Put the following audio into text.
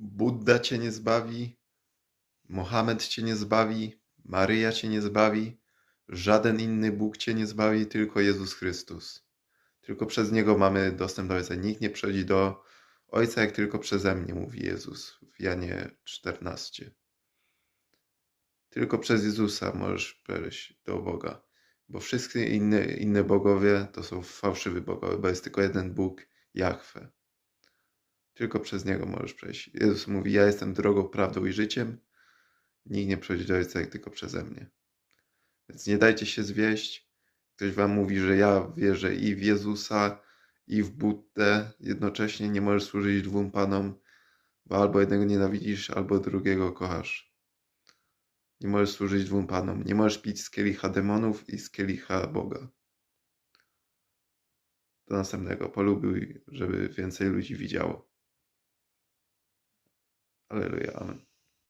Budda cię nie zbawi, Mohamed cię nie zbawi, Maryja cię nie zbawi, żaden inny Bóg cię nie zbawi, tylko Jezus Chrystus. Tylko przez Niego mamy dostęp do Ojca. Nikt nie przychodzi do Ojca, jak tylko przeze mnie, mówi Jezus w Janie 14. Tylko przez Jezusa możesz przejść do Boga, bo wszystkie inne bogowie to są fałszywi bogowie, bo jest tylko jeden Bóg, Jahwe. Tylko przez Niego możesz przejść. Jezus mówi, ja jestem drogą, prawdą i życiem. Nikt nie przychodzi do Ojca, jak tylko przeze mnie. Więc nie dajcie się zwieść. Ktoś wam mówi, że ja wierzę i w Jezusa, i w Buddę. Jednocześnie nie możesz służyć dwóm panom, bo albo jednego nienawidzisz, albo drugiego kochasz. Nie możesz służyć dwóm panom. Nie możesz pić z kielicha demonów i z kielicha Boga. Do następnego. Polubiuj, żeby więcej ludzi widziało. Alleluja. Amen.